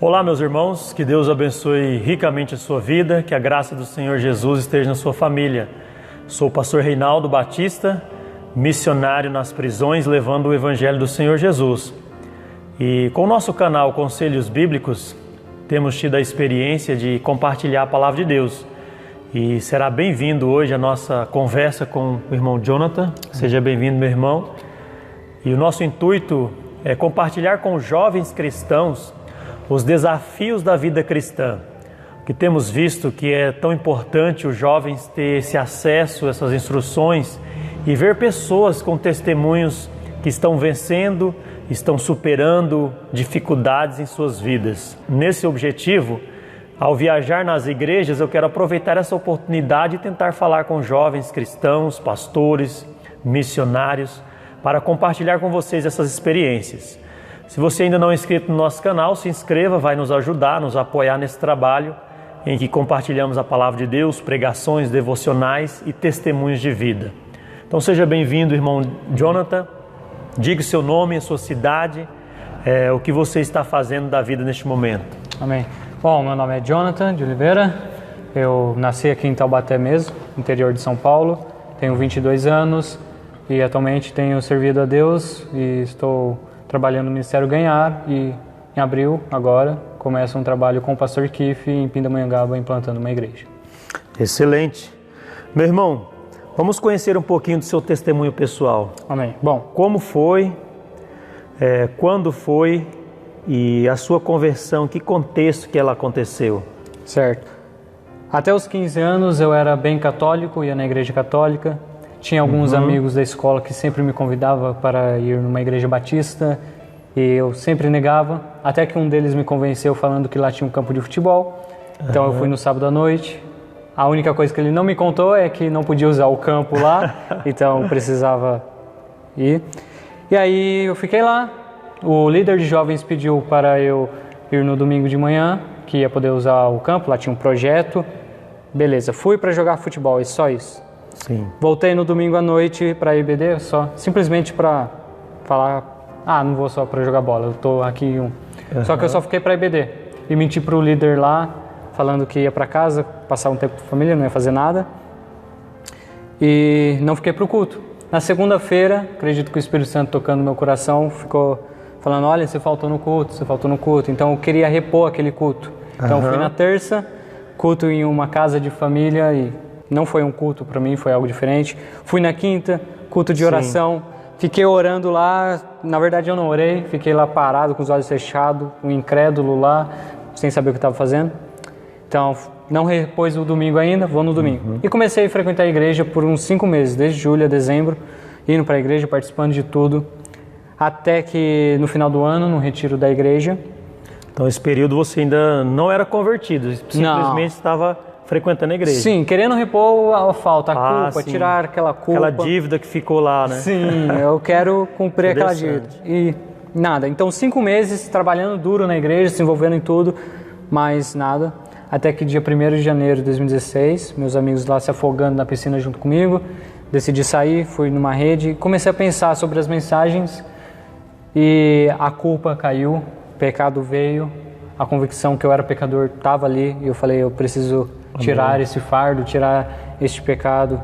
Olá, meus irmãos, que Deus abençoe ricamente a sua vida, que a graça do Senhor Jesus esteja na sua família. Sou o pastor Reinaldo Batista, missionário nas prisões, levando o Evangelho do Senhor Jesus. E com o nosso canal Conselhos Bíblicos, temos tido a experiência de compartilhar a Palavra de Deus. E será bem-vindo hoje a nossa conversa com o irmão Jonathan. Seja bem-vindo, meu irmão. E o nosso intuito é compartilhar com os jovens cristãos os desafios da vida cristã, que temos visto que é tão importante os jovens ter esse acesso, essas instruções e ver pessoas com testemunhos que estão vencendo, estão superando dificuldades em suas vidas. Nesse objetivo, ao viajar nas igrejas, eu quero aproveitar essa oportunidade e tentar falar com jovens cristãos, pastores, missionários, para compartilhar com vocês essas experiências. Se você ainda não é inscrito no nosso canal, se inscreva, vai nos ajudar, nos apoiar nesse trabalho em que compartilhamos a Palavra de Deus, pregações, devocionais e testemunhos de vida. Então seja bem-vindo, irmão Jonathan. Diga o seu nome, a sua cidade, o que você está fazendo da vida neste momento. Amém. Bom, meu nome é Jonathan de Oliveira. Eu nasci aqui em Taubaté mesmo, interior de São Paulo. Tenho 22 anos e atualmente tenho servido a Deus e estou trabalhando no Ministério Ganhar, e em abril, agora, começa um trabalho com o pastor Kiff em Pindamonhangaba, implantando uma igreja. Excelente. Meu irmão, vamos conhecer um pouquinho do seu testemunho pessoal. Amém. Bom, como foi, quando foi e a sua conversão, que contexto que ela aconteceu? Certo. Até os 15 anos eu era bem católico, ia na igreja católica. Tinha alguns amigos da escola que sempre me convidavam para ir numa igreja batista e eu sempre negava, até que um deles me convenceu falando que lá tinha um campo de futebol. Então eu fui no sábado à noite. A única coisa que ele não me contou é que não podia usar o campo lá, então precisava ir. E aí eu fiquei lá. O líder de jovens pediu para eu ir no domingo de manhã, que ia poder usar o campo, lá tinha um projeto. Beleza, fui para jogar futebol, e só isso. Sim. Voltei no domingo à noite para a IBD, simplesmente para falar, não vou só para jogar bola, eu tô aqui Só que eu só fiquei para a IBD e menti para o líder lá, falando que ia para casa, passar um tempo com a família, não ia fazer nada. E não fiquei para o culto. Na segunda-feira, acredito que o Espírito Santo tocando no meu coração, ficou falando, olha, você faltou no culto. Então eu queria repor aquele culto. Então fui na terça, culto em uma casa de família e não foi um culto para mim, foi algo diferente. Fui na quinta, culto de oração. Fiquei orando lá. Na verdade eu não orei, fiquei lá parado com os olhos fechados, um incrédulo lá, sem saber o que estava fazendo. Então não repôs o domingo ainda, vou no domingo. E comecei a frequentar a igreja por uns 5 meses, desde julho a dezembro, indo para a igreja, participando de tudo. Até que no final do ano, no retiro da igreja. Então esse período você ainda não era convertido, simplesmente estava frequentando a igreja. Sim, querendo repor a falta, a culpa, sim. tirar aquela culpa. Aquela dívida que ficou lá, né? Sim, eu quero cumprir aquela dívida. E nada, então 5 meses trabalhando duro na igreja, se envolvendo em tudo, mas nada. Até que dia 1º de janeiro de 2016, meus amigos lá se afogando na piscina junto comigo, decidi sair, fui numa rede, comecei a pensar sobre as mensagens e a culpa caiu, o pecado veio, a convicção que eu era pecador estava ali e eu falei, eu preciso tirar esse fardo, tirar este pecado.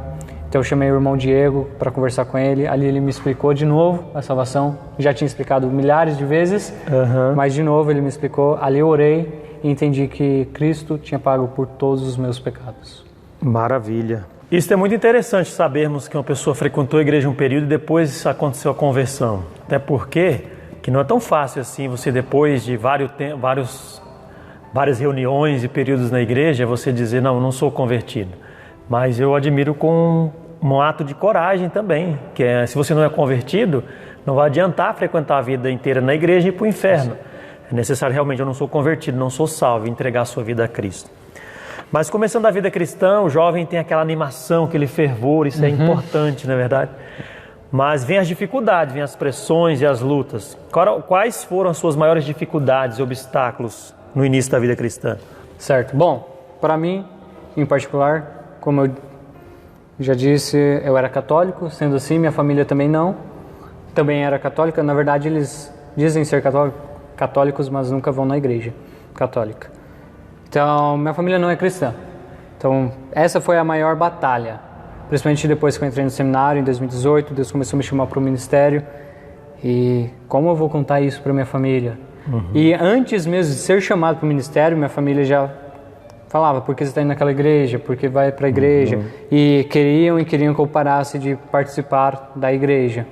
Então eu chamei o irmão Diego para conversar com ele. Ali ele me explicou de novo a salvação. Já tinha explicado milhares de vezes, mas de novo ele me explicou. Ali eu orei e entendi que Cristo tinha pago por todos os meus pecados. Maravilha. Isso é muito interessante sabermos que uma pessoa frequentou a igreja um período e depois aconteceu a conversão. Até porque que não é tão fácil assim você depois de várias reuniões e períodos na igreja, você dizer, não sou convertido. Mas eu admiro com um ato de coragem também, que é, se você não é convertido, não vai adiantar frequentar a vida inteira na igreja e ir para o inferno. É necessário realmente, eu não sou convertido, não sou salvo, entregar a sua vida a Cristo. Mas começando a vida cristã, o jovem tem aquela animação, aquele fervor, isso é importante, não é verdade? Mas vem as dificuldades, vem as pressões e as lutas. Quais foram as suas maiores dificuldades e obstáculos no início da vida cristã? Certo. Bom, para mim, em particular, como eu já disse, eu era católico, sendo assim, minha família também não. Também era católica. Na verdade, eles dizem ser católicos, mas nunca vão na igreja católica. Então, minha família não é cristã. Então, essa foi a maior batalha. Principalmente depois que eu entrei no seminário, em 2018, Deus começou a me chamar para o ministério. E como eu vou contar isso para minha família? E antes mesmo de ser chamado para o ministério, minha família já falava, por que você está indo naquela igreja? Por que vai para a igreja? E queriam que eu parasse de participar da igreja.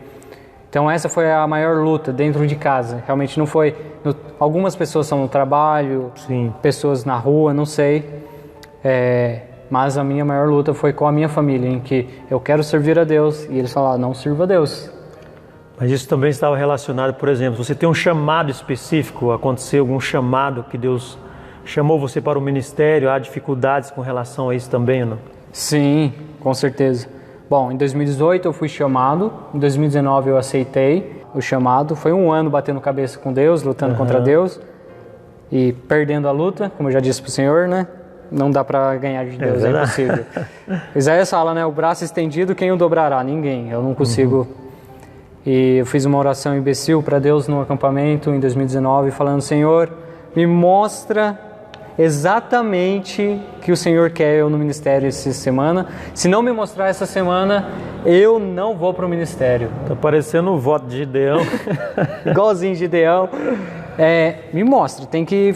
Então essa foi a maior luta dentro de casa. Realmente não foi... Algumas pessoas são no trabalho, sim, pessoas na rua, não sei. Mas a minha maior luta foi com a minha família, em que eu quero servir a Deus. E eles falaram, não sirva a Deus. Mas isso também estava relacionado, por exemplo, você tem um chamado específico, aconteceu algum chamado que Deus chamou você para o ministério, há dificuldades com relação a isso também ou não? Sim, com certeza. Bom, em 2018 eu fui chamado, em 2019 eu aceitei o chamado, foi um ano batendo cabeça com Deus, lutando contra Deus e perdendo a luta, como eu já disse para o Senhor, né? Não dá para ganhar de Deus, é impossível. Isaías fala, né? O braço estendido, quem o dobrará? Ninguém, eu não consigo... E eu fiz uma oração imbecil para Deus no acampamento em 2019, falando, Senhor, me mostra exatamente o que o Senhor quer eu no ministério essa semana. Se não me mostrar essa semana, eu não vou para o ministério. Tá parecendo o voto de Gideão. Igualzinho de Gideão. Me mostra, tem que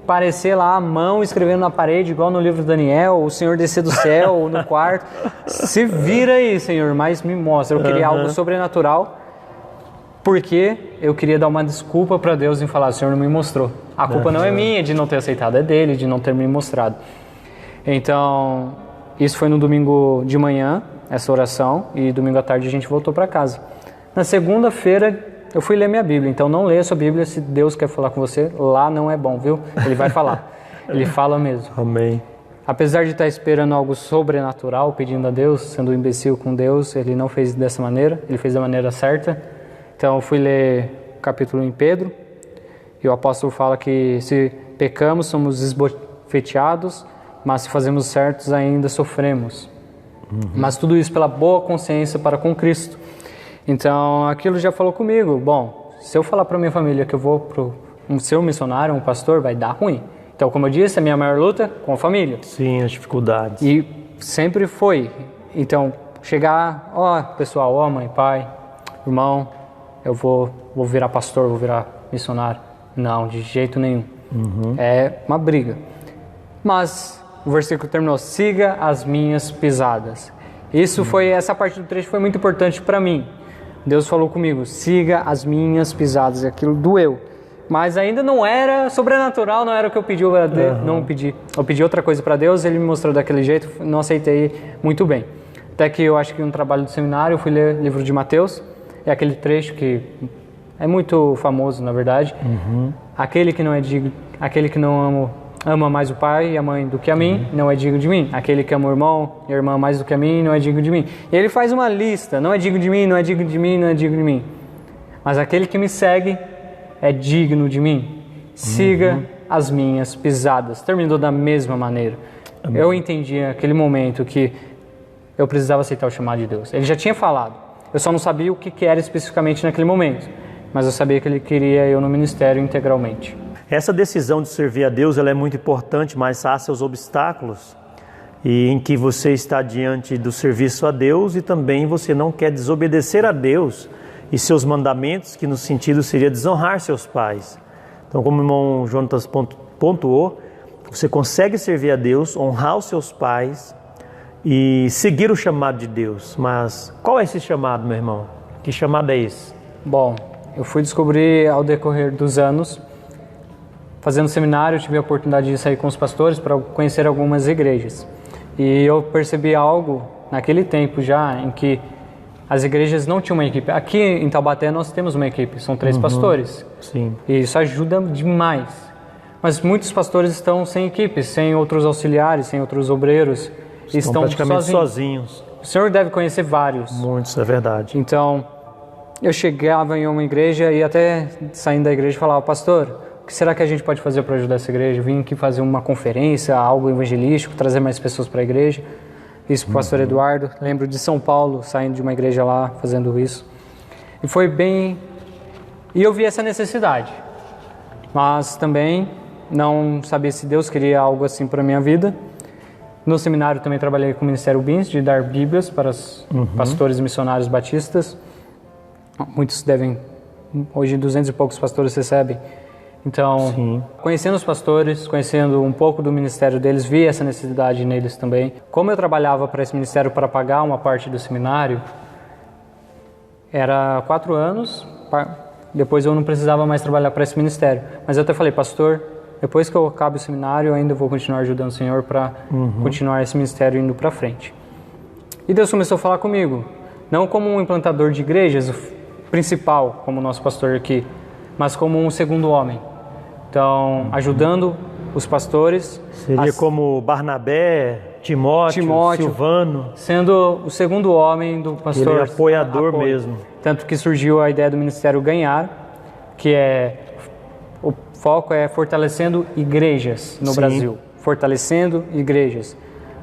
parecer lá a mão escrevendo na parede, igual no livro de Daniel, o Senhor descer do céu no quarto. Se vira aí, Senhor, mas me mostra. Eu queria algo sobrenatural. Porque eu queria dar uma desculpa para Deus em falar, o Senhor não me mostrou. A culpa não é minha de não ter aceitado, é dele de não ter me mostrado. Então, isso foi no domingo de manhã, essa oração, e domingo à tarde a gente voltou para casa. Na segunda-feira, eu fui ler minha Bíblia, então não leia sua Bíblia se Deus quer falar com você, lá não é bom, viu? Ele vai falar, ele fala mesmo. Amém. Apesar de estar esperando algo sobrenatural, pedindo a Deus, sendo um imbecil com Deus, ele não fez dessa maneira, ele fez da maneira certa. Então eu fui ler o capítulo em Pedro, e o apóstolo fala que se pecamos somos esbofeteados, mas se fazemos certos ainda sofremos. Mas tudo isso pela boa consciência para com Cristo. Então aquilo já falou comigo, bom, se eu falar para minha família que eu vou ser um missionário, um pastor, vai dar ruim. Então, como eu disse, a minha maior luta com a família. Sim, as dificuldades. E sempre foi. Então, chegar, pessoal, mãe, pai, irmão, eu vou virar pastor, vou virar missionário. Não, de jeito nenhum. É uma briga. Mas o versículo terminou, siga as minhas pisadas. Essa parte do trecho foi muito importante para mim. Deus falou comigo, siga as minhas pisadas. E aquilo doeu. Mas ainda não era sobrenatural, não era o que eu pedi para Deus. Não pedi. Eu pedi outra coisa para Deus, ele me mostrou daquele jeito, não aceitei muito bem. Até que eu acho que no trabalho do seminário eu fui ler o livro de Mateus. É aquele trecho que é muito famoso, na verdade. Aquele que não ama mais o pai e a mãe do que a mim, não é digno de mim. Aquele que ama o irmão e a irmã mais do que a mim, não é digno de mim. E ele faz uma lista, não é digno de mim, não é digno de mim, não é digno de mim. Mas aquele que me segue é digno de mim. Siga as minhas pisadas. Terminou da mesma maneira. Amém. Eu entendi naquele momento que eu precisava aceitar o chamado de Deus. Ele já tinha falado. Eu só não sabia o que era especificamente naquele momento, mas eu sabia que Ele queria eu no ministério integralmente. Essa decisão de servir a Deus ela é muito importante, mas há seus obstáculos e em que você está diante do serviço a Deus e também você não quer desobedecer a Deus e seus mandamentos, que no sentido seria desonrar seus pais. Então, como o irmão Jonatas pontuou, você consegue servir a Deus, honrar os seus pais e seguir o chamado de Deus. Mas qual é esse chamado, meu irmão? Que chamado é esse? Bom, eu fui descobrir ao decorrer dos anos, fazendo seminário, eu tive a oportunidade de sair com os pastores para conhecer algumas igrejas. E eu percebi algo naquele tempo já, em que as igrejas não tinham uma equipe. Aqui em Taubaté nós temos uma equipe, são 3 pastores. Sim. E isso ajuda demais. Mas muitos pastores estão sem equipe, sem outros auxiliares, sem outros obreiros. Estão praticamente sozinhos. O senhor deve conhecer vários. Muitos, é verdade. Então, eu chegava em uma igreja e até saindo da igreja falava, pastor, o que será que a gente pode fazer para ajudar essa igreja? Vim aqui fazer uma conferência, algo evangelístico, trazer mais pessoas para a igreja. Isso para o pastor Eduardo. Lembro de São Paulo, saindo de uma igreja lá, fazendo isso. E foi bem... E eu vi essa necessidade. mas também não sabia se Deus queria algo assim para a minha vida. No seminário também trabalhei com o Ministério BINS, de dar Bíblias para os pastores e missionários batistas. Muitos devem, hoje 200 e poucos pastores recebem. Então, sim, conhecendo os pastores, conhecendo um pouco do ministério deles, vi essa necessidade neles também. Como eu trabalhava para esse ministério para pagar uma parte do seminário, era 4 anos, depois eu não precisava mais trabalhar para esse ministério. Mas eu até falei, pastor, depois que eu acabe o seminário, eu ainda vou continuar ajudando o Senhor para continuar esse ministério indo para frente. E Deus começou a falar comigo, não como um implantador de igrejas, o principal, como o nosso pastor aqui, mas como um segundo homem. Então, ajudando os pastores. Seria como Barnabé, Timóteo, Silvano. Sendo o segundo homem do pastor. Ele é apoiador mesmo. Tanto que surgiu a ideia do Ministério Ganhar, que o foco é fortalecendo igrejas no Brasil. Fortalecendo igrejas.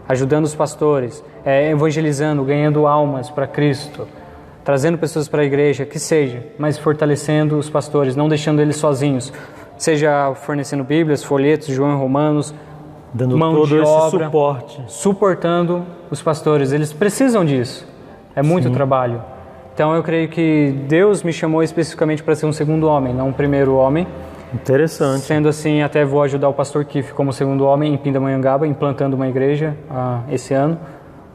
Ajudando os pastores, evangelizando, ganhando almas para Cristo. Trazendo pessoas para a igreja, que seja, mas fortalecendo os pastores, não deixando eles sozinhos. Seja fornecendo Bíblias, folhetos, João e Romanos, dando mão todo de esse obra, suporte. Suportando os pastores. Eles precisam disso. É muito trabalho. Então eu creio que Deus me chamou especificamente para ser um segundo homem, não um primeiro homem. Interessante. Sendo assim, até vou ajudar o pastor Kiff como segundo homem em Pindamonhangaba, implantando uma igreja esse ano.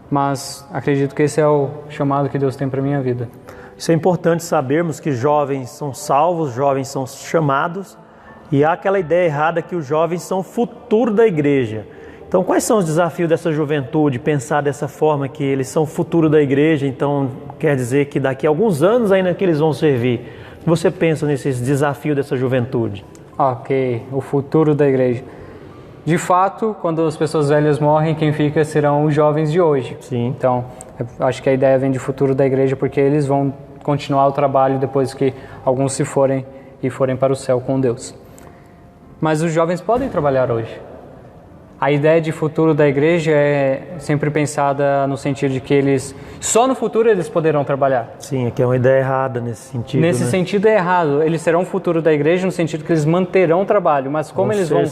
Mas acredito que esse é o chamado que Deus tem para a minha vida. Isso é importante sabermos que jovens são salvos, jovens são chamados, e há aquela ideia errada que os jovens são o futuro da igreja. Então, quais são os desafios dessa juventude, pensar dessa forma que eles são o futuro da igreja, então quer dizer que daqui a alguns anos ainda que eles vão servir? O que você pensa nesses desafios dessa juventude? Ok, o futuro da igreja. De fato, quando as pessoas velhas morrem, quem fica serão os jovens de hoje. Sim. Então, acho que a ideia vem de futuro da igreja, porque eles vão continuar o trabalho depois que alguns se forem e forem para o céu com Deus. Mas os jovens podem trabalhar hoje. A ideia de futuro da igreja é sempre pensada no sentido de que só no futuro eles poderão trabalhar. Sim, aqui é uma ideia errada nesse sentido. Nesse sentido é errado. Eles serão o futuro da igreja no sentido que eles manterão o trabalho, mas como eles vão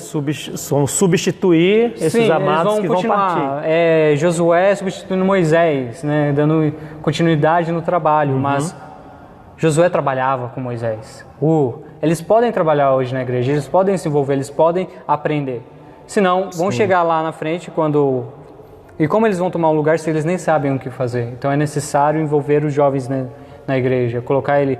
substituir esses amados que vão partir. Josué substituindo Moisés, né, dando continuidade no trabalho, mas Josué trabalhava com Moisés. Eles podem trabalhar hoje na igreja, eles podem se envolver, eles podem aprender. Senão, vão chegar lá na frente E como eles vão tomar um lugar se eles nem sabem o que fazer? Então é necessário envolver os jovens na igreja, colocar ele...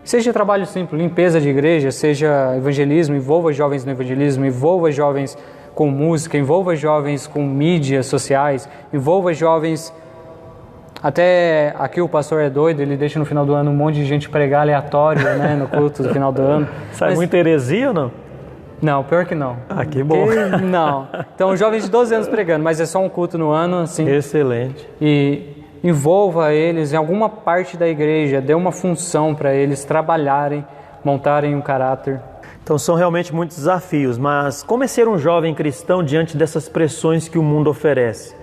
Seja trabalho simples, limpeza de igreja, seja evangelismo, envolva jovens no evangelismo, envolva jovens com música, envolva jovens com mídias sociais, envolva jovens... Até aqui o pastor é doido, ele deixa no final do ano um monte de gente pregar aleatório, né, no culto do final do ano. Sai muita heresia ou não? Não, pior que não. Ah, que bom. Não. Então, jovens de 12 anos pregando, mas é só um culto no ano, assim. Excelente. E envolva eles em alguma parte da igreja, dê uma função para eles trabalharem, montarem um caráter. Então, são realmente muitos desafios, mas como é ser um jovem cristão diante dessas pressões que o mundo oferece?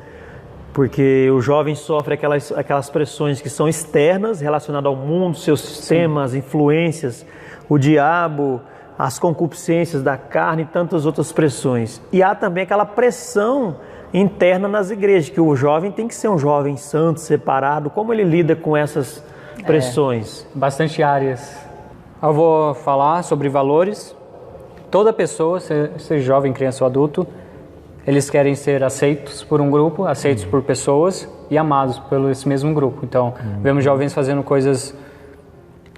Porque o jovem sofre aquelas pressões que são externas, relacionadas ao mundo, seus sistemas, influências, o diabo, as concupiscências da carne e tantas outras pressões. E há também aquela pressão interna nas igrejas, que o jovem tem que ser um jovem santo, separado. Como ele lida com essas pressões? Bastante áreas. Eu vou falar sobre valores. Toda pessoa, seja jovem, criança ou adulto, eles querem ser aceitos por um grupo, aceitos por pessoas e amados pelo esse mesmo grupo. Então, vemos jovens fazendo coisas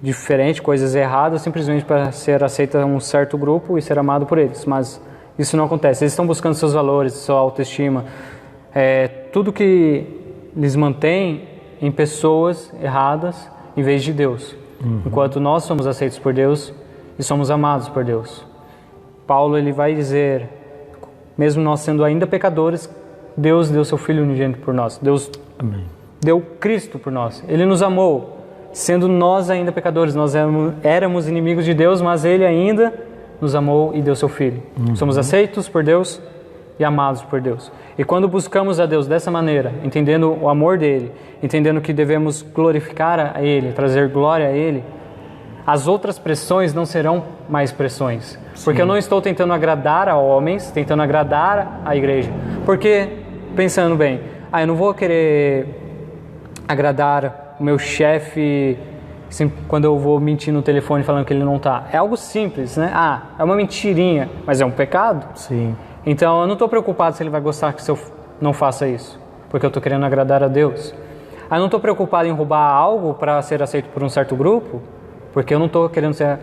diferentes, coisas erradas, simplesmente para ser aceito a um certo grupo e ser amado por eles. Mas isso não acontece. Eles estão buscando seus valores, sua autoestima. Tudo que lhes mantém em pessoas erradas em vez de Deus. Enquanto nós somos aceitos por Deus e somos amados por Deus. Paulo ele vai dizer, mesmo nós sendo ainda pecadores, Deus deu seu Filho unigênito por nós. Deus deu Cristo por nós. Ele nos amou, sendo nós ainda pecadores. Nós éramos inimigos de Deus, mas Ele ainda nos amou e deu seu Filho. Somos aceitos por Deus e amados por Deus. E quando buscamos a Deus dessa maneira, entendendo o amor dele, entendendo que devemos glorificar a Ele, trazer glória a Ele, as outras pressões não serão mais pressões. Porque eu não estou tentando agradar a homens, tentando agradar a igreja. Porque, pensando bem, eu não vou querer agradar o meu chefe quando eu vou mentir no telefone falando que ele não está. É algo simples, né? É uma mentirinha, mas é um pecado. Sim. Então, eu não estou preocupado se ele vai gostar que eu não faça isso, porque eu estou querendo agradar a Deus. Eu não estou preocupado em roubar algo para ser aceito por um certo grupo, porque eu não estou querendo ser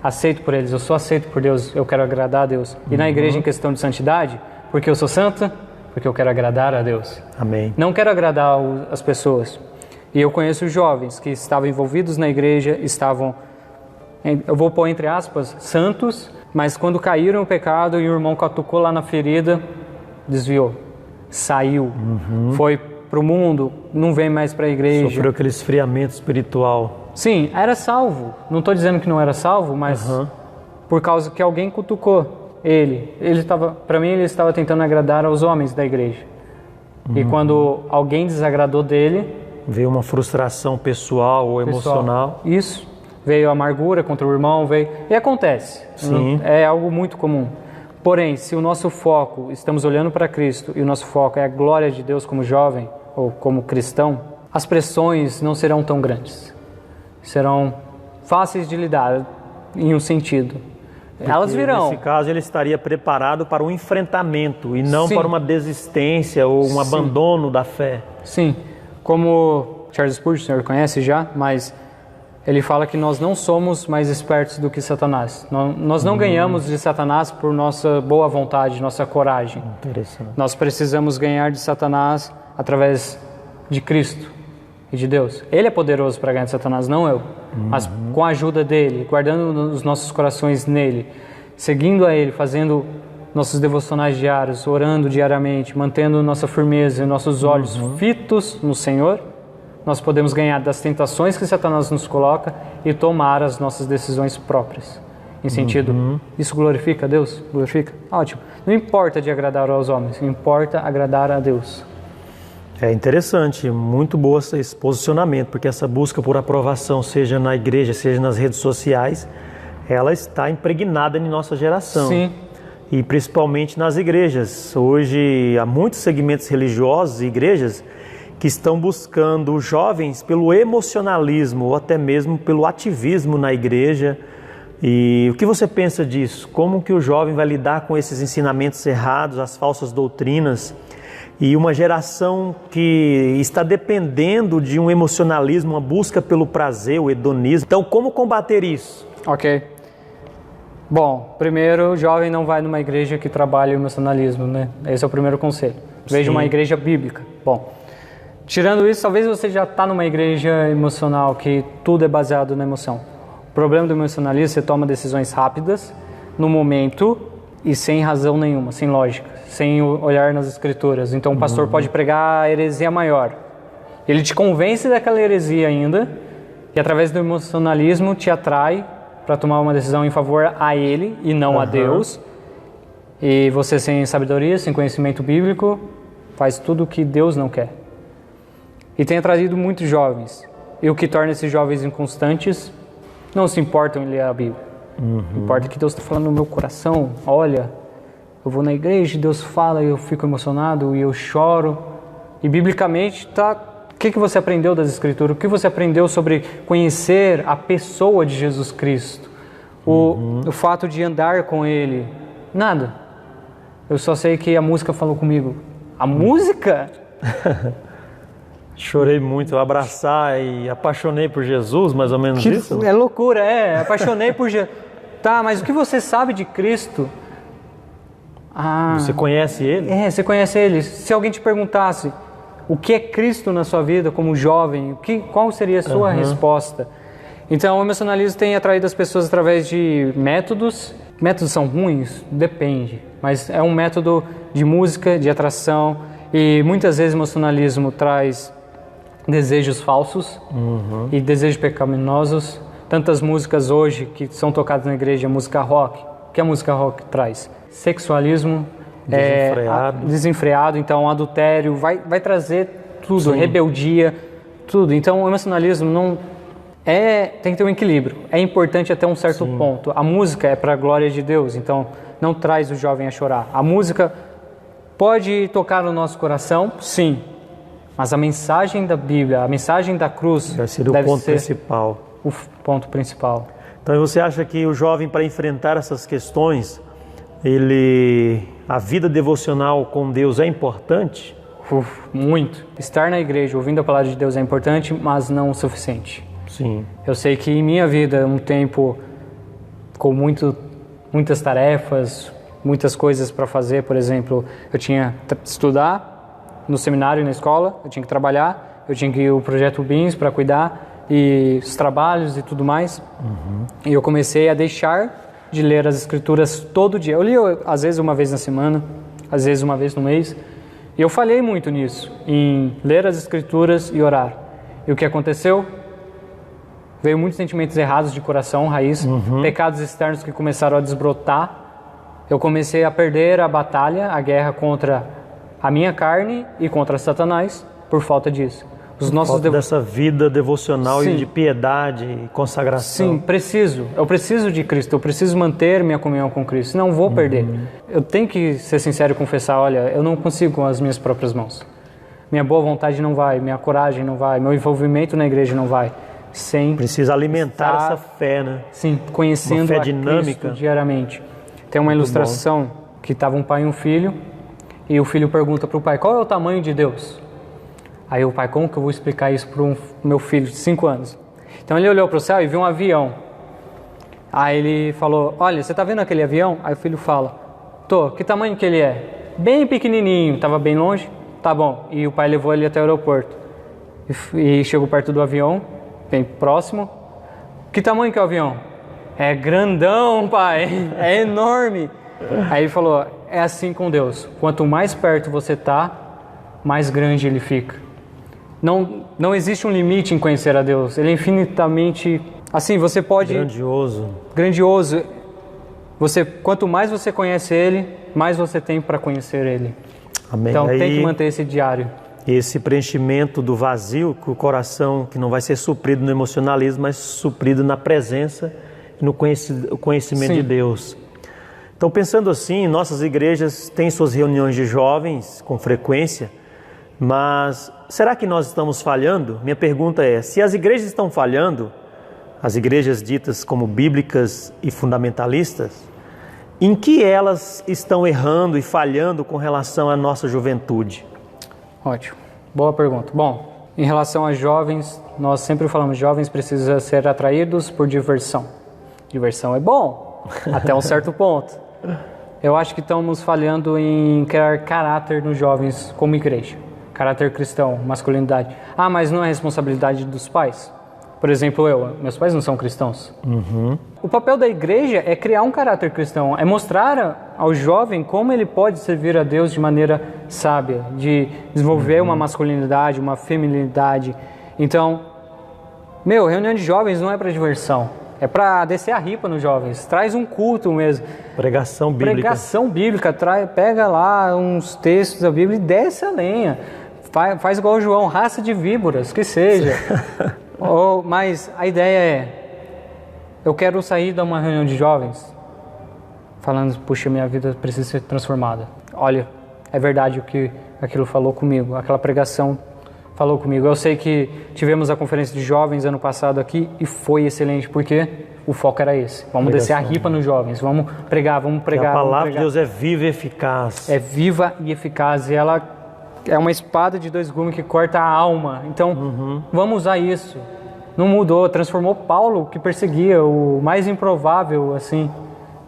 aceito por eles, eu sou aceito por Deus, eu quero agradar a Deus. E na igreja, em questão de santidade, porque eu sou santa, porque eu quero agradar a Deus. Amém. Não quero agradar as pessoas. E eu conheço jovens que estavam envolvidos na igreja, eu vou pôr entre aspas, santos, mas quando caíram no pecado e o irmão catucou lá na ferida, desviou, saiu, foi pro mundo, não vem mais para a igreja. Sofreu aquele esfriamento espiritual. Sim, era salvo. Não estou dizendo que não era salvo, mas por causa que alguém cutucou ele. Para mim, ele estava tentando agradar aos homens da igreja. E quando alguém desagradou dele, veio uma frustração pessoal ou emocional. Isso. Veio a amargura contra o irmão, e acontece. Sim. É algo muito comum. Porém, se o nosso foco, estamos olhando para Cristo, e o nosso foco é a glória de Deus como jovem, ou como cristão, as pressões não serão tão grandes. Serão fáceis de lidar, em um sentido. Porque elas virão. Nesse caso, ele estaria preparado para um enfrentamento, e não para uma desistência ou um abandono da fé. Sim. Como Charles Spurgeon, o senhor conhece já, mas ele fala que nós não somos mais espertos do que Satanás. Nós não ganhamos de Satanás por nossa boa vontade, nossa coragem. Interessante. Nós precisamos ganhar de Satanás através de Cristo e de Deus. Ele é poderoso para ganhar de Satanás, não eu. Mas com a ajuda dele, guardando os nossos corações nele, seguindo a ele, fazendo nossos devocionais diários, orando diariamente, mantendo nossa firmeza e nossos olhos fitos no Senhor, nós podemos ganhar das tentações que Satanás nos coloca e tomar as nossas decisões próprias. Em sentido, isso glorifica a Deus? Glorifica? Ótimo. Não importa de agradar aos homens, importa agradar a Deus. É interessante, muito bom esse posicionamento, porque essa busca por aprovação, seja na igreja, seja nas redes sociais, ela está impregnada em nossa geração. Sim. E principalmente nas igrejas. Hoje há muitos segmentos religiosos e igrejas que estão buscando jovens pelo emocionalismo ou até mesmo pelo ativismo na igreja. E o que você pensa disso? Como que o jovem vai lidar com esses ensinamentos errados, as falsas doutrinas? E uma geração que está dependendo de um emocionalismo, uma busca pelo prazer, o hedonismo. Então, como combater isso? Ok. Bom, primeiro, o jovem não vai numa igreja que trabalha o emocionalismo, né? Esse é o primeiro conselho. Veja uma igreja bíblica. Bom, tirando isso, talvez você já está numa igreja emocional que tudo é baseado na emoção. O problema do emocionalismo é que você toma decisões rápidas, no momento e sem razão nenhuma, sem lógica, sem olhar nas escrituras. Então o pastor pode pregar a heresia maior. Ele te convence daquela heresia ainda e através do emocionalismo te atrai para tomar uma decisão em favor a ele e não a Deus. E você, sem sabedoria, sem conhecimento bíblico, faz tudo o que Deus não quer. E tem atraído muitos jovens. E o que torna esses jovens inconstantes não se importam em ler a Bíblia. Importa que Deus está falando no meu coração. Olha, eu vou na igreja, Deus fala e eu fico emocionado e eu choro. E biblicamente está... O que você aprendeu das Escrituras? O que você aprendeu sobre conhecer a pessoa de Jesus Cristo? O fato de andar com Ele? Nada. Eu só sei que a música falou comigo. A música? Chorei muito, eu abraçar e apaixonei por Jesus, mais ou menos isso? É loucura, apaixonei por Jesus. Tá, mas o que você sabe de Cristo? Você conhece Ele? Você conhece Ele. Se alguém te perguntasse o que é Cristo na sua vida como jovem, qual seria a sua resposta? Então, o emocionalismo tem atraído as pessoas através de métodos. Métodos são ruins? Depende. Mas é um método de música, de atração. E muitas vezes o emocionalismo traz desejos falsos e desejos pecaminosos. Tantas músicas hoje que são tocadas na igreja, música rock. O que a música rock traz? Sexualismo, desenfreado, então adultério, vai trazer tudo, rebeldia, tudo. Então o emocionalismo Tem que ter um equilíbrio. É importante até um certo ponto. A música é para a glória de Deus, então não traz o jovem a chorar. A música pode tocar no nosso coração, sim, mas a mensagem da Bíblia, a mensagem da cruz deve ser o ponto principal. O ponto principal. Então você acha que o jovem, para enfrentar essas questões, a vida devocional com Deus é importante? Muito. Estar na igreja ouvindo a palavra de Deus é importante, mas não o suficiente. Sim. Eu sei que em minha vida, um tempo com muitas tarefas, muitas coisas para fazer, por exemplo, eu tinha que estudar no seminário e na escola, eu tinha que trabalhar, eu tinha que ir ao Projeto BIMS para cuidar, e os trabalhos e tudo mais. E eu comecei a deixar de ler as Escrituras todo dia. Eu li às vezes uma vez na semana, às vezes uma vez no mês, e eu falhei muito nisso, em ler as Escrituras e orar. E o que aconteceu? Veio muitos sentimentos errados de coração, raiz, pecados externos que começaram a desbrotar. Eu comecei a perder a batalha, a guerra contra a minha carne e contra Satanás por falta disso. Dessa vida devocional e de piedade e consagração. Sim, eu preciso de Cristo, eu preciso manter minha comunhão com Cristo, não vou perder. Eu tenho que ser sincero e confessar, olha, eu não consigo com as minhas próprias mãos. Minha boa vontade não vai, minha coragem não vai, meu envolvimento na igreja não vai. Precisa alimentar essa fé, né? Sim, conhecendo fé a dinâmica. Cristo diariamente. Tem uma ilustração que estava um pai e um filho, e o filho pergunta para o pai, qual é o tamanho de Deus? Aí o pai, como que eu vou explicar isso para o meu filho de 5 anos? Então ele olhou para o céu e viu um avião. Aí ele falou, olha, você está vendo aquele avião? Aí o filho fala, tô, que tamanho que ele é? Bem pequenininho, estava bem longe? Tá bom. E o pai levou ele até o aeroporto. E chegou perto do avião, bem próximo. Que tamanho que é o avião? É grandão, pai, é enorme. Aí ele falou, é assim com Deus. Quanto mais perto você está, mais grande ele fica. Não existe um limite em conhecer a Deus. Ele é infinitamente... Assim, você pode... Grandioso. Quanto mais você conhece Ele, mais você tem para conhecer Ele. Amém. Então tem que manter esse diário. Esse preenchimento do vazio, que o coração, que não vai ser suprido no emocionalismo, mas suprido na presença e no conhecimento de Deus. Então, pensando assim, nossas igrejas têm suas reuniões de jovens com frequência, mas será que nós estamos falhando? Minha pergunta é, se as igrejas estão falhando, as igrejas ditas como bíblicas e fundamentalistas, em que elas estão errando e falhando com relação à nossa juventude? Ótimo, boa pergunta. Bom, em relação a jovens, nós sempre falamos, jovens precisam ser atraídos por diversão. Diversão é bom, até um certo ponto. Eu acho que estamos falhando em criar caráter nos jovens como igreja. Caráter cristão, masculinidade. Ah, mas não é responsabilidade dos pais? Por exemplo, meus pais não são cristãos. O papel da igreja é criar um caráter cristão, é mostrar ao jovem como ele pode servir a Deus de maneira sábia, de desenvolver uma masculinidade, uma feminilidade. Então, reunião de jovens não é para diversão, é para descer a ripa nos jovens, traz um culto mesmo. Pregação bíblica. Pega lá uns textos da Bíblia e desce a lenha. Faz igual o João, raça de víboras, que seja. Mas a ideia é, eu quero sair de uma reunião de jovens falando, puxa, minha vida precisa ser transformada. Olha, é verdade o que aquilo falou comigo, aquela pregação falou comigo. Eu sei que tivemos a conferência de jovens ano passado aqui e foi excelente, porque o foco era esse. Vamos descer a ripa nos jovens, vamos pregar. A palavra de Deus é viva e eficaz. É viva e eficaz e ela é uma espada de 2 gumes que corta a alma. Então, vamos usar isso. Não mudou, transformou Paulo, que perseguia o mais improvável, assim,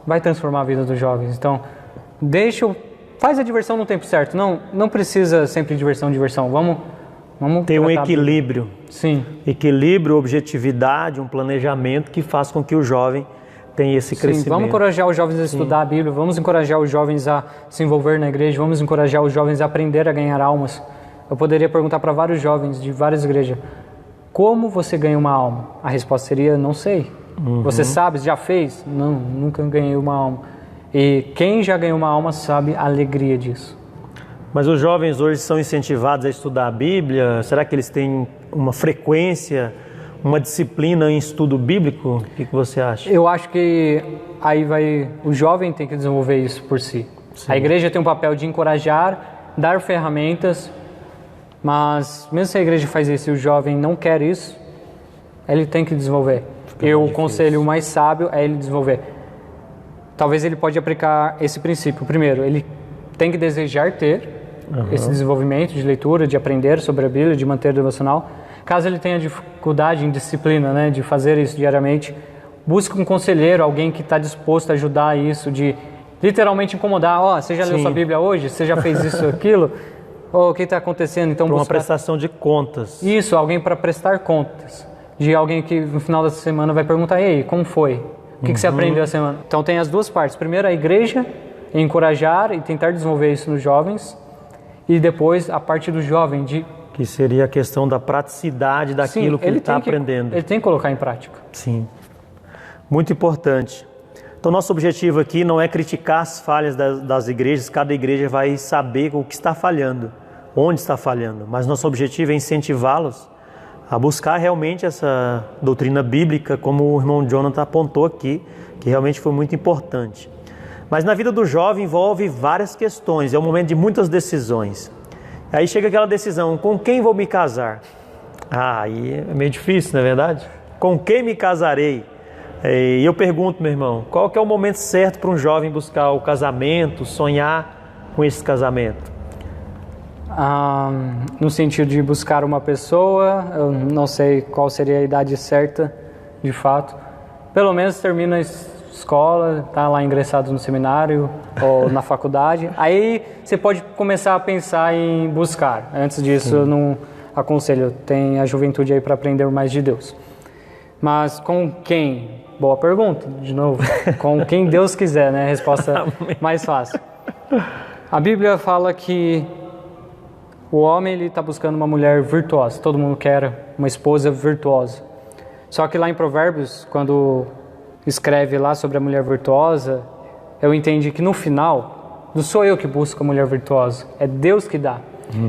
vai transformar a vida dos jovens. Então, faz a diversão no tempo certo. Não precisa sempre diversão. Vamos ter um equilíbrio. Sim. Equilíbrio, objetividade, um planejamento que faz com que o jovem tenha esse crescimento. Sim, vamos encorajar os jovens a estudar a Bíblia, vamos encorajar os jovens a se envolver na igreja, vamos encorajar os jovens a aprender a ganhar almas. Eu poderia perguntar para vários jovens de várias igrejas, como você ganha uma alma? A resposta seria, não sei. Você sabe, já fez? Não, nunca ganhei uma alma. E quem já ganhou uma alma sabe a alegria disso. Mas os jovens hoje são incentivados a estudar a Bíblia? Será que eles têm uma frequência, uma disciplina em estudo bíblico? O que você acha? Eu acho que o jovem tem que desenvolver isso por si. Sim. A igreja tem um papel de encorajar, dar ferramentas, mas mesmo se a igreja faz isso e o jovem não quer isso, ele tem que desenvolver. O conselho mais sábio é ele desenvolver. Talvez ele pode aplicar esse princípio. Primeiro, ele tem que desejar ter esse desenvolvimento de leitura, de aprender sobre a Bíblia, de manter devocional. Caso ele tenha dificuldade em disciplina, né, de fazer isso diariamente, busque um conselheiro, alguém que está disposto a ajudar isso, de literalmente incomodar. Você já leu sua Bíblia hoje? Você já fez isso, aquilo? O que está acontecendo? Então, uma prestação de contas. Isso, alguém para prestar contas. De alguém que no final da semana vai perguntar: e aí, como foi? O que você aprendeu a semana? Então tem as duas partes. Primeiro, a igreja encorajar e tentar desenvolver isso nos jovens. E depois a parte do jovem que seria a questão da praticidade daquilo que ele está aprendendo. Ele tem que colocar em prática. Sim. Muito importante. Então nosso objetivo aqui não é criticar as falhas das igrejas. Cada igreja vai saber o que está falhando, onde está falhando. Mas nosso objetivo é incentivá-los a buscar realmente essa doutrina bíblica, como o irmão Jonathan apontou aqui, que realmente foi muito importante. Mas na vida do jovem envolve várias questões, é um momento de muitas decisões. Aí chega aquela decisão: com quem vou me casar? Aí é meio difícil, não é verdade? Com quem me casarei? E eu pergunto, meu irmão, qual que é o momento certo para um jovem buscar o casamento, sonhar com esse casamento? No sentido de buscar uma pessoa, eu não sei qual seria a idade certa, de fato. Pelo menos termina a escola, tá lá ingressado no seminário ou na faculdade. Aí você pode começar a pensar em buscar. Antes disso, eu não aconselho. Tem a juventude aí para aprender mais de Deus. Mas com quem? Boa pergunta, de novo. Com quem Deus quiser, né? A resposta mais fácil. A Bíblia fala que o homem está buscando uma mulher virtuosa. Todo mundo quer uma esposa virtuosa. Só que lá em Provérbios, quando escreve lá sobre a mulher virtuosa, eu entendi que no final, não sou eu que busco a mulher virtuosa, é Deus que dá.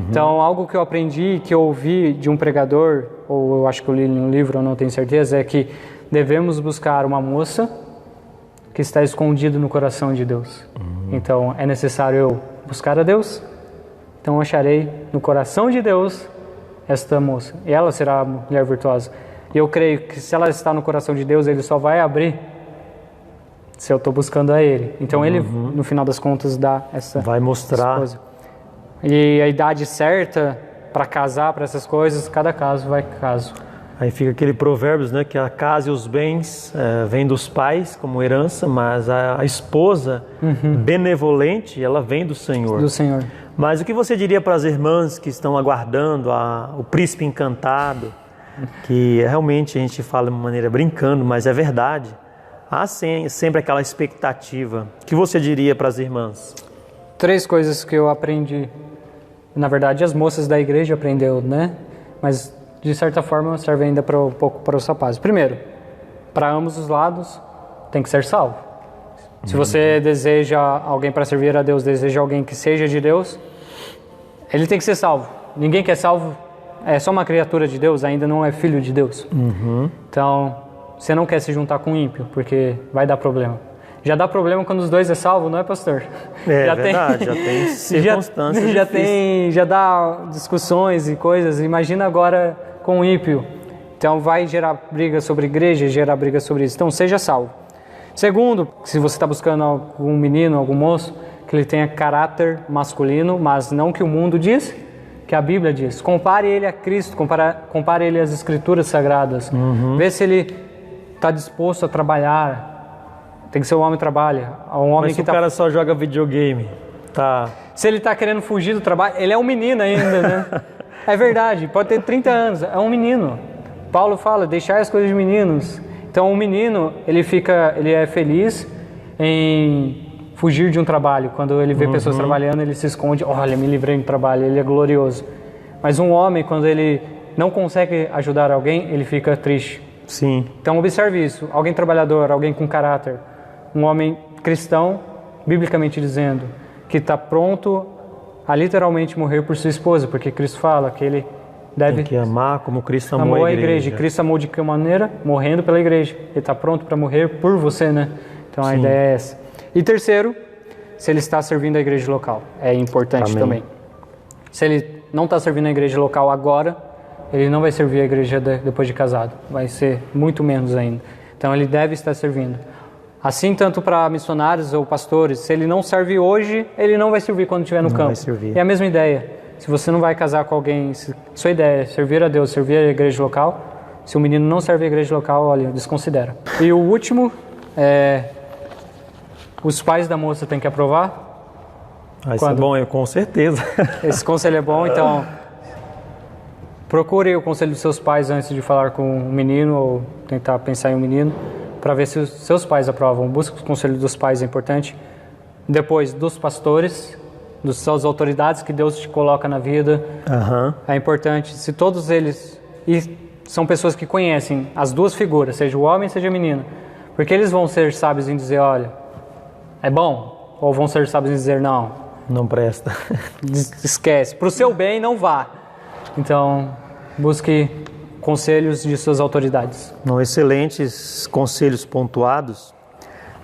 Então, algo que eu aprendi, que eu ouvi de um pregador, ou eu acho que eu li em um livro, eu não tenho certeza, é que devemos buscar uma moça que está escondida no coração de Deus. Então, é necessário eu buscar a Deus. Então, eu acharei no coração de Deus esta moça, e ela será a mulher virtuosa. E eu creio que se ela está no coração de Deus, Ele só vai abrir se eu estou buscando a Ele. Então, Ele, no final das contas, dá essa vai mostrar esposa. E a idade certa para casar, para essas coisas, cada caso vai caso. Aí fica aquele provérbios, né, que a casa e os bens vêm dos pais como herança, mas a esposa benevolente, ela vem do Senhor. Do Senhor. Mas o que você diria para as irmãs que estão aguardando o príncipe encantado, que realmente a gente fala de uma maneira brincando, mas é verdade. Há sempre aquela expectativa. O que você diria para as irmãs? 3 coisas que eu aprendi. Na verdade, as moças da igreja aprendeu, né? Mas, de certa forma, serve ainda um pouco para os rapazes. Primeiro, para ambos os lados, tem que ser salvo. Se você deseja alguém para servir a Deus, deseja alguém que seja de Deus, ele tem que ser salvo. Ninguém que é salvo é só uma criatura de Deus, ainda não é filho de Deus. Então, você não quer se juntar com um ímpio, porque vai dar problema. Já dá problema quando os dois é salvo, não é, pastor? Já verdade, já tem circunstâncias já dá discussões e coisas. Imagina agora com um ímpio. Então vai gerar briga sobre igreja, gerar briga sobre isso. Então seja salvo. Segundo, se você está buscando algum menino, algum moço, que ele tenha caráter masculino, mas não que o mundo diz, que a Bíblia diz. Compare ele a Cristo, compare ele às Escrituras Sagradas. Vê se ele está disposto a trabalhar. Tem que ser um homem que trabalha. Um homem mas que o cara só joga videogame. Tá. Se ele está querendo fugir do trabalho, ele é um menino ainda, né? É verdade, pode ter 30 anos, é um menino. Paulo fala, deixar as coisas de meninos. Então, um menino, ele é feliz em fugir de um trabalho. Quando ele vê pessoas trabalhando, ele se esconde. Olha, me livrei do trabalho, ele é glorioso. Mas um homem, quando ele não consegue ajudar alguém, ele fica triste. Sim. Então, observe isso. Alguém trabalhador, alguém com caráter. Um homem cristão, biblicamente dizendo, que está pronto a literalmente morrer por sua esposa, porque Cristo fala que ele Deve Tem que amar como Cristo amou a igreja. Cristo amou de que maneira? Morrendo pela igreja. Ele está pronto para morrer por você, né? Então a ideia é essa. E terceiro, se ele está servindo a igreja local. É importante também. Se ele não está servindo a igreja local agora, ele não vai servir a igreja depois de casado. Vai ser muito menos ainda. Então ele deve estar servindo. Assim, tanto para missionários ou pastores, se ele não serve hoje, ele não vai servir quando estiver no campo. Vai servir. É a mesma ideia. Se você não vai casar com alguém, sua ideia é servir a Deus, servir a igreja local, se o menino não serve a igreja local, olha, desconsidera. E o último é... Os pais da moça têm que aprovar. Isso é bom, com certeza. Esse conselho é bom, então procure o conselho dos seus pais antes de falar com um menino ou tentar pensar em um menino, para ver se os seus pais aprovam. Busque o conselho dos pais, é importante. Depois, dos pastores, das suas autoridades que Deus te coloca na vida. É importante. Se todos eles... E são pessoas que conhecem as duas figuras, seja o homem, seja a menina. Porque eles vão ser sábios em dizer, olha, é bom? Ou vão ser sábios em dizer, não. Não presta. Esquece. Para o seu bem, não vá. Então, busque conselhos de suas autoridades. Excelentes conselhos pontuados.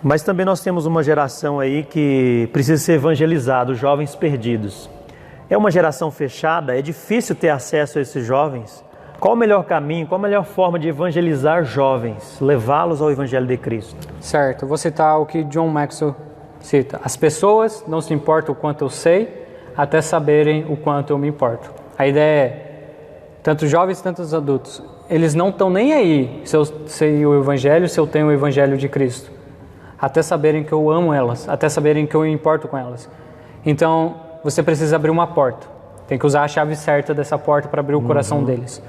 Mas também nós temos uma geração aí que precisa ser evangelizada, os jovens perdidos. É uma geração fechada, é difícil ter acesso a esses jovens. Qual o melhor caminho, qual a melhor forma de evangelizar jovens, levá-los ao Evangelho de Cristo? Certo, vou citar o que John Maxwell cita. As pessoas não se importam o quanto eu sei, até saberem o quanto eu me importo. A ideia é, tanto jovens, tanto os adultos, eles não estão nem aí se eu sei o Evangelho, se eu tenho o Evangelho de Cristo. Até saberem que eu amo elas, até saberem que eu me importo com elas. Então, você precisa abrir uma porta. Tem que usar a chave certa dessa porta para abrir o coração deles.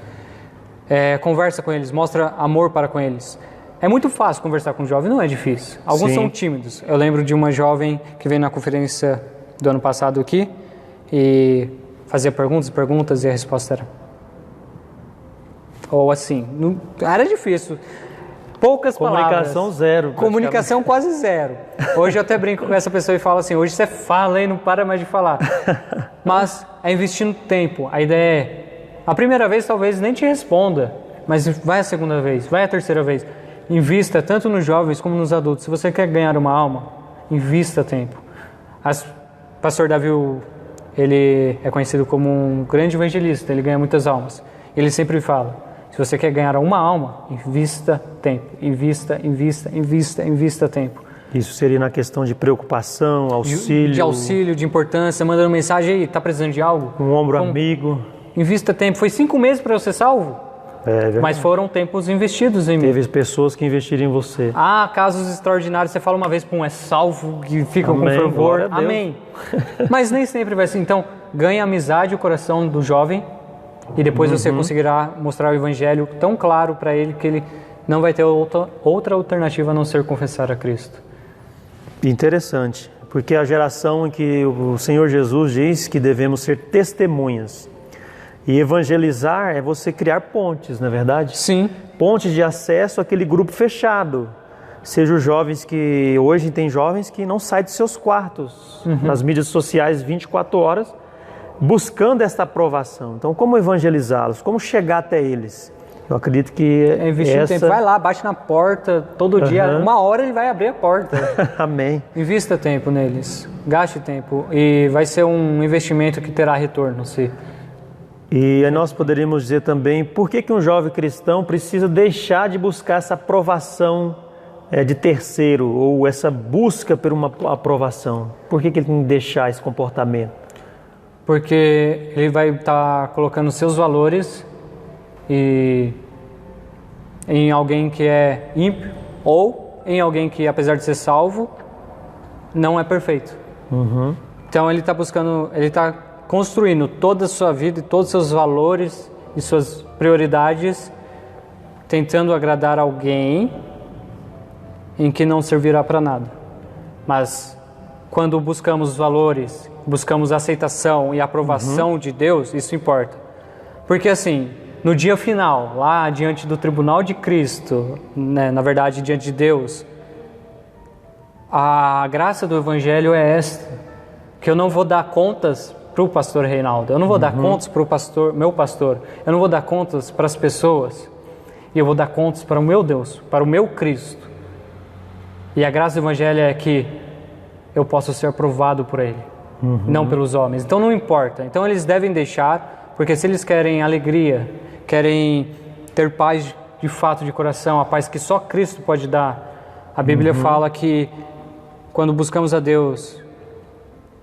Conversa com eles, mostra amor para com eles. É muito fácil conversar com um jovem, não é difícil. Alguns são tímidos. Eu lembro de uma jovem que veio na conferência do ano passado aqui e fazia perguntas e a resposta era... Ou assim, era difícil. Poucas palavras. Comunicação zero. Comunicação quase zero. Hoje eu até brinco com essa pessoa e falo assim, hoje você fala e não para mais de falar. Mas é investindo tempo. A ideia é, a primeira vez talvez nem te responda, mas vai a segunda vez, vai a terceira vez. Invista tanto nos jovens como nos adultos. Se você quer ganhar uma alma, invista tempo. Pastor Davi, ele é conhecido como um grande evangelista, ele ganha muitas almas. Ele sempre fala, se você quer ganhar uma alma, invista tempo, invista tempo. Isso seria na questão de preocupação, auxílio... De auxílio, de importância, mandando mensagem aí, está precisando de algo? Um ombro amigo. Invista tempo. Foi 5 meses para eu ser salvo? Mas foram tempos investidos em mim. Teve pessoas que investiram em você. Há casos extraordinários, você fala uma vez para um é salvo, que ficam com fervor. Amém. Mas nem sempre vai ser. Então, ganhe a amizade e o coração do jovem e depois você conseguirá mostrar o evangelho tão claro para ele que ele não vai ter outra alternativa a não ser confessar a Cristo. Interessante, porque a geração em que o Senhor Jesus diz que devemos ser testemunhas. E evangelizar é você criar pontes, não é verdade? Sim. Pontes de acesso àquele grupo fechado. Seja os jovens que... Hoje tem jovens que não saem de seus quartos, nas mídias sociais 24 horas, buscando esta aprovação. Então, como evangelizá-los? Como chegar até eles? Eu acredito que investir tempo. Vai lá, bate na porta todo dia. 1 hora ele vai abrir a porta. Amém. Invista tempo neles. Gaste tempo. E vai ser um investimento que terá retorno, sim. E nós poderíamos dizer também, por que um jovem cristão precisa deixar de buscar essa aprovação de terceiro, ou essa busca por uma aprovação? Por que ele tem que deixar esse comportamento? Porque ele vai estar colocando seus valores em alguém que é ímpio, ou em alguém que, apesar de ser salvo, não é perfeito. Então ele está buscando, ele está construindo toda a sua vida e todos os seus valores e suas prioridades, tentando agradar alguém em que não servirá para nada. Mas quando buscamos os valores, buscamos a aceitação e a aprovação de Deus, isso importa. Porque assim, no dia final, lá diante do tribunal de Cristo, né, na verdade diante de Deus, a graça do Evangelho é esta, que eu não vou dar contas para o pastor Reinaldo, eu não vou dar contas para o pastor, meu pastor, eu não vou dar contas para as pessoas, e eu vou dar contas para o meu Deus, para o meu Cristo. E a graça do Evangelho é que eu posso ser aprovado por Ele, não pelos homens. Então não importa. Então eles devem deixar, porque se eles querem alegria, querem ter paz de fato de coração, a paz que só Cristo pode dar, a Bíblia fala que quando buscamos a Deus,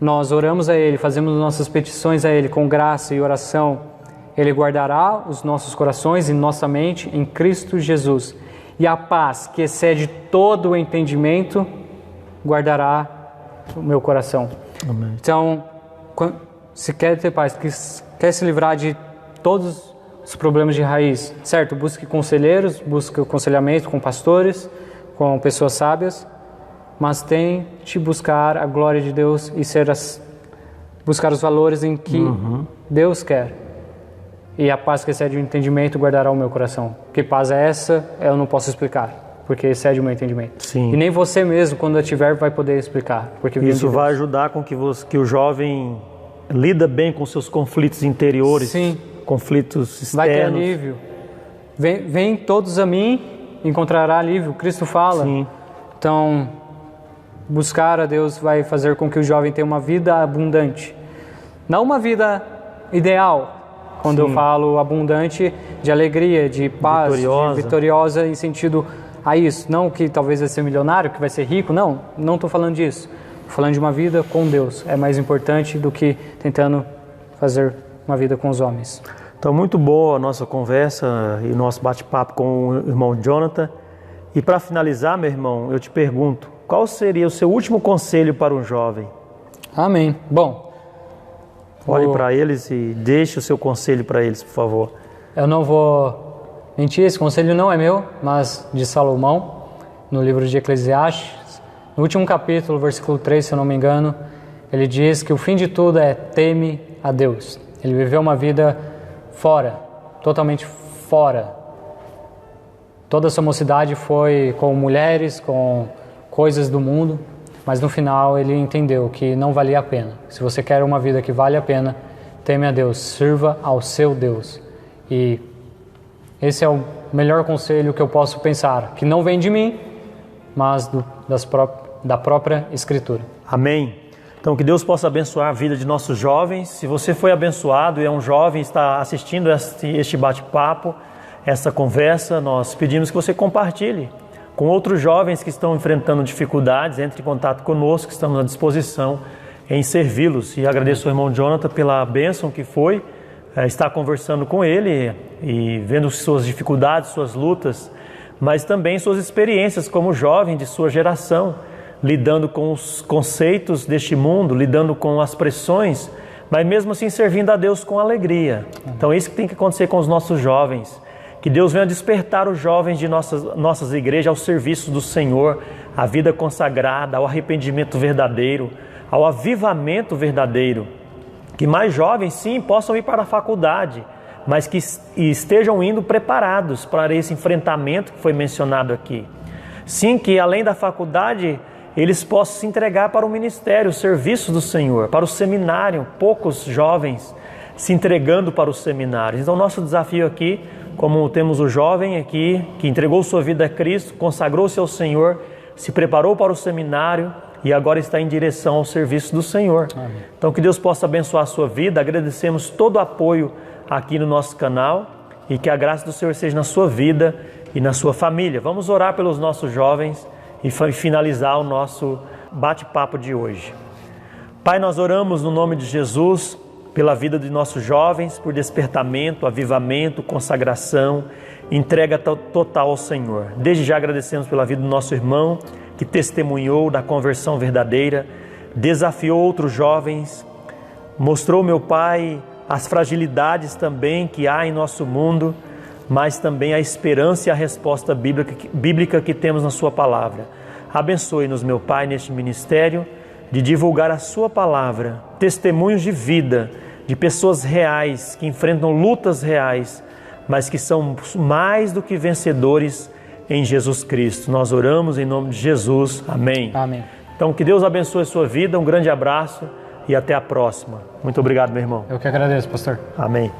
nós oramos a Ele, fazemos nossas petições a Ele com graça e oração, Ele guardará os nossos corações e nossa mente em Cristo Jesus. E a paz que excede todo o entendimento guardará o meu coração. Amém. Então, se quer ter paz, quer se livrar de todos os problemas de raiz, certo? Busque conselheiros, busque aconselhamento com pastores, com pessoas sábias, mas tente buscar a glória de Deus e buscar os valores em que Deus quer. E a paz que excede o entendimento guardará o meu coração. Que paz é essa? Eu não posso explicar, porque excede o meu entendimento. Sim. E nem você mesmo, quando eu tiver, vai poder explicar. Porque isso vai ajudar com que o jovem lida bem com seus conflitos interiores, Sim. conflitos externos. Vai ter alívio. Vem todos a mim, encontrará alívio. Cristo fala. Sim. Então, buscar a Deus vai fazer com que o jovem tenha uma vida abundante. Não uma vida ideal, quando eu falo abundante, de alegria, de paz, vitoriosa em sentido a isso. Não que talvez vai ser milionário, que vai ser rico, não estou falando disso. Estou falando de uma vida com Deus. É mais importante do que tentando fazer uma vida com os homens. Então, muito boa a nossa conversa e o nosso bate-papo com o irmão Jonathan. E para finalizar, meu irmão, eu te pergunto, qual seria o seu último conselho para um jovem? Amém. Bom, olhe para eles e deixe o seu conselho para eles, por favor. Eu não vou mentir, esse conselho não é meu, mas de Salomão, no livro de Eclesiastes. No último capítulo, versículo 3, se eu não me engano, ele diz que o fim de tudo é teme a Deus. Ele viveu uma vida fora, totalmente fora. Toda a sua mocidade foi com mulheres, com coisas do mundo, mas no final ele entendeu que não valia a pena. Se você quer uma vida que vale a pena, teme a Deus, sirva ao seu Deus. E esse é o melhor conselho que eu posso pensar, que não vem de mim, mas da própria Escritura. Amém. Então, que Deus possa abençoar a vida de nossos jovens. Se você foi abençoado e é um jovem e está assistindo este bate-papo, essa conversa, nós pedimos que você compartilhe com outros jovens que estão enfrentando dificuldades. Entre em contato conosco, estamos à disposição em servi-los. E agradeço ao irmão Jonathan pela bênção que foi estar conversando com ele e vendo suas dificuldades, suas lutas, mas também suas experiências como jovem de sua geração, lidando com os conceitos deste mundo, lidando com as pressões, mas mesmo assim servindo a Deus com alegria. Então é isso que tem que acontecer com os nossos jovens. Que Deus venha despertar os jovens de nossas igrejas ao serviço do Senhor, à vida consagrada, ao arrependimento verdadeiro, ao avivamento verdadeiro. Que mais jovens, sim, possam ir para a faculdade, mas que estejam indo preparados para esse enfrentamento que foi mencionado aqui. Sim, que além da faculdade, eles possam se entregar para o ministério, o serviço do Senhor, para o seminário. Poucos jovens se entregando para os seminários. Então, nosso desafio aqui, como temos o jovem aqui, que entregou sua vida a Cristo, consagrou-se ao Senhor, se preparou para o seminário e agora está em direção ao serviço do Senhor. Amém. Então, que Deus possa abençoar a sua vida. Agradecemos todo o apoio aqui no nosso canal e que a graça do Senhor seja na sua vida e na sua família. Vamos orar pelos nossos jovens e finalizar o nosso bate-papo de hoje. Pai, nós oramos no nome de Jesus pela vida de nossos jovens, por despertamento, avivamento, consagração, entrega total ao Senhor. Desde já agradecemos pela vida do nosso irmão que testemunhou da conversão verdadeira, desafiou outros jovens, mostrou, meu Pai, as fragilidades também que há em nosso mundo, mas também a esperança e a resposta bíblica que temos na sua palavra. Abençoe-nos, meu Pai, neste ministério de divulgar a sua palavra, testemunhos de vida, de pessoas reais que enfrentam lutas reais, mas que são mais do que vencedores em Jesus Cristo. Nós oramos em nome de Jesus. Amém. Amém. Então, que Deus abençoe a sua vida. Um grande abraço. e até a próxima. Muito obrigado, meu irmão. Eu que agradeço, pastor. Amém.